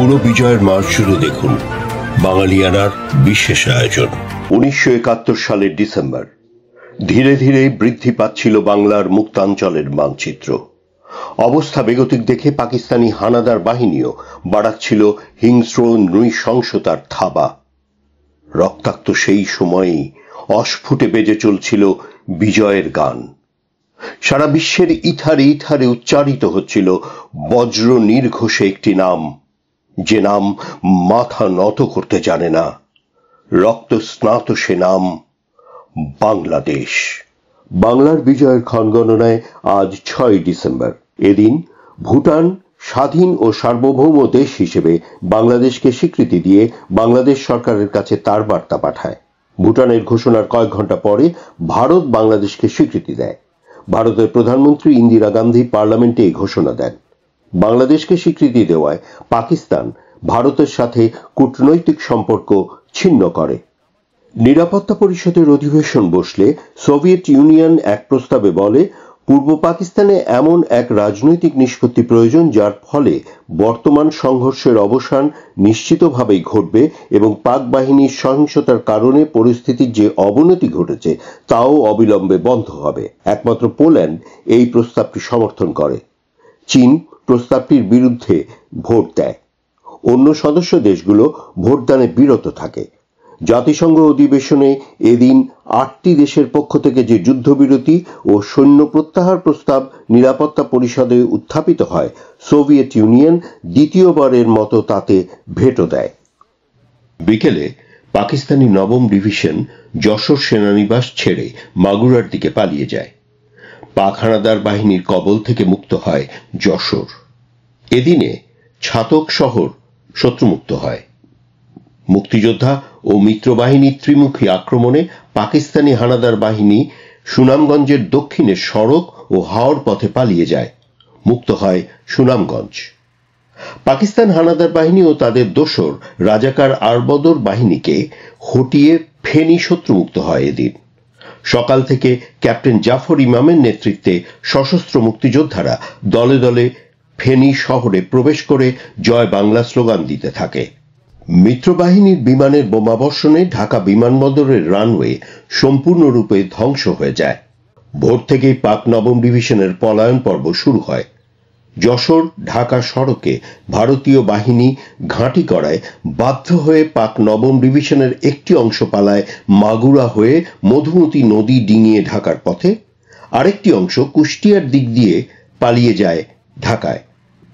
পুরো বিজয়ের মাস জুড়ে দেখুন বাঙালিয়ানার বিশেষ আয়োজন। 1971 সালের ডিসেম্বর। ধীরে ধীরে বৃদ্ধি পাচ্ছিল বাংলার মুক্তাঞ্চলের মানচিত্র। অবস্থা বেগতিক দেখে পাকিস্তানি হানাদার বাহিনীও বাড়াচ্ছিল হিংস্র নৃশংসতার থাবা। রক্তাক্ত সেই সময়েই অস্ফুটে বেজে চলছিল বিজয়ের গান। সারা বিশ্বের ইথারে ইথারে উচ্চারিত হচ্ছিল বজ্র নির্ঘোষে একটি নাম, যে নাম মাথা নত করতে জানে না। রক্ত স্নাত সে নাম বাংলাদেশ। বাংলার বিজয়ের ক্ষণগণনায় আজ 6 ডিসেম্বর। এদিন ভুটান স্বাধীন ও সার্বভৌম দেশ হিসেবে বাংলাদেশকে স্বীকৃতি দিয়ে বাংলাদেশ সরকারের কাছে তার বার্তা পাঠায়। ভুটানের ঘোষণার কয়েক ঘন্টা পরে ভারত বাংলাদেশকে স্বীকৃতি দেয়। ভারতের প্রধানমন্ত্রী ইন্দিরা গান্ধী পার্লামেন্টে এই ঘোষণা দেন। বাংলাদেশকে স্বীকৃতি দেওয়ায় পাকিস্তান ভারতের সাথে কূটনৈতিক সম্পর্ক ছিন্ন করে। নিরাপত্তা পরিষদের অধিবেশন বসলে সোভিয়েত ইউনিয়ন এক প্রস্তাবে বলে, পূর্ব পাকিস্তানে এমন এক রাজনৈতিক নিষ্পত্তি প্রয়োজন যার ফলে বর্তমান সংঘর্ষের অবসান নিশ্চিতভাবেই ঘটবে এবং পাক বাহিনীর সহিংসতার কারণে পরিস্থিতির যে অবনতি ঘটেছে তাও অবিলম্বে বন্ধ হবে। একমাত্র পোল্যান্ড এই প্রস্তাবটি সমর্থন করে। চীন প্রস্তাবটির বিরুদ্ধে ভোট দেয়। অন্য সদস্য দেশগুলো ভোটদানে বিরত থাকে। জাতিসংঘ অধিবেশনে এদিন 8টি দেশের পক্ষ থেকে যে যুদ্ধবিরতি ও সৈন্য প্রত্যাহার প্রস্তাব নিরাপত্তা পরিষদে উত্থাপিত হয়, সোভিয়েত ইউনিয়ন দ্বিতীয়বারের মতো তাতে ভেটো দেয়। বিকেলে পাকিস্তানি নবম ডিভিশন যশোর সেনানিবাস ছেড়ে মাগুরার দিকে পালিয়ে যায়। পাক হানাদার বাহিনীর কবল থেকে মুক্ত হয় যশোর। এদিনে ছাতক শহর শত্রুমুক্ত হয়। মুক্তিযোদ্ধা ও মিত্রবাহিনীর ত্রিমুখী আক্রমণে পাকিস্তানি হানাদার বাহিনী সুনামগঞ্জের দক্ষিণে সড়ক ও হাওর পথে পালিয়ে যায়। মুক্ত হয় সুনামগঞ্জ। পাকিস্তান হানাদার বাহিনী ও তাদের দোসর রাজাকার আরবদর বাহিনীকে হটিয়ে ফেনী শত্রুমুক্ত হয়। এদিন সকাল থেকে ক্যাপ্টেন জাফর ইমামের নেতৃত্বে সশস্ত্র মুক্তিযোদ্ধারা দলে দলে ফেনী শহরে প্রবেশ করে জয় বাংলা স্লোগান দিতে থাকে। মিত্রবাহিনীর বিমানের বোমাবর্ষণে ঢাকা বিমানবন্দরের রানওয়ে সম্পূর্ণরূপে ধ্বংস হয়ে যায়। ভোর থেকেই পাক নবম ডিভিশনের পলায়ন পর্ব শুরু হয়। যশোর ঢাকা সড়কে ভারতীয় বাহিনী ঘাঁটি করায় বাধ্য হয়ে পাক নবম ডিভিশনের একটি অংশ পালায় মাগুরা হয়ে মধুমতি নদী ডিঙিয়ে ঢাকার পথে, আরেকটি অংশ কুষ্টিয়ার দিক দিয়ে পালিয়ে যায় ঢাকায়।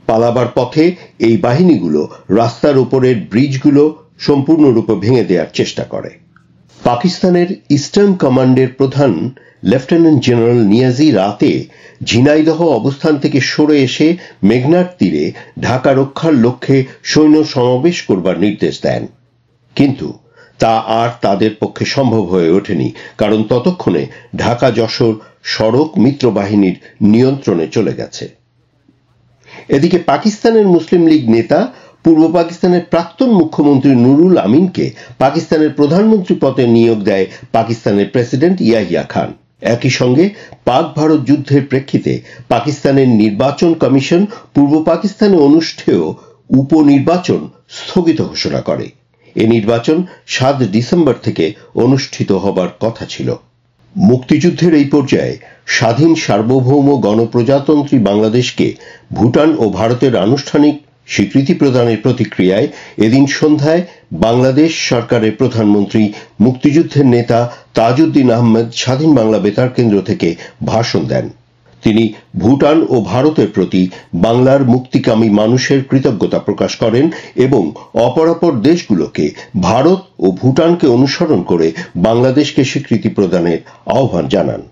পালাবার পথে এই বাহিনীগুলো রাস্তার উপরের ব্রিজগুলো সম্পূর্ণরূপে ভেঙে দেওয়ার চেষ্টা করে। পাকিস্তানের ইস্টার্ন কমান্ডের প্রধান লেফটেন্যান্ট জেনারেল নিয়াজি রাতে ঝিনাইদহ অবস্থান থেকে সরে এসে মেঘনার তীরে ঢাকা রক্ষার লক্ষ্যে সৈন্য সমাবেশ করবার নির্দেশ দেন। কিন্তু তা আর তাদের পক্ষে সম্ভব হয়ে ওঠেনি, কারণ ততক্ষণে ঢাকা যশোর সড়ক মিত্রবাহিনীর নিয়ন্ত্রণে চলে গেছে। এদিকে পাকিস্তানের মুসলিম লীগ নেতা পূর্ব পাকিস্তানের প্রাক্তন মুখ্যমন্ত্রী নুরুল আমিনকে পাকিস্তানের প্রধানমন্ত্রী পদে নিয়োগ দেয় পাকিস্তানের প্রেসিডেন্ট ইয়াহিয়া খান। একই সঙ্গে পাক ভারত যুদ্ধের প্রেক্ষিতে পাকিস্তানের নির্বাচন কমিশন পূর্ব পাকিস্তানে অনুষ্ঠেয় উপনির্বাচন স্থগিত ঘোষণা করে। এ নির্বাচন 7 ডিসেম্বর থেকে অনুষ্ঠিত হবার কথা ছিল। মুক্তিযুদ্ধের এই পর্যায়ে স্বাধীন সার্বভৌম গণপ্রজাতন্ত্রী বাংলাদেশকে ভুটান ও ভারতের আনুষ্ঠানিক স্বীকৃতি প্রদানের প্রতিক্রিয়ায় এদিন সন্ধ্যায় বাংলাদেশ সরকারের প্রধানমন্ত্রী মুক্তিযুদ্ধের নেতা তাজউদ্দিন আহমেদ স্বাধীন বাংলা বেতার কেন্দ্র থেকে ভাষণ দেন। তিনি ভুটান ও ভারতের প্রতি বাংলার মুক্তিকামী মানুষের কৃতজ্ঞতা প্রকাশ করেন এবং অপরাপর দেশগুলোকে ভারত ও ভুটানকে অনুসরণ করে বাংলাদেশকে স্বীকৃতি প্রদানের আহ্বান জানান।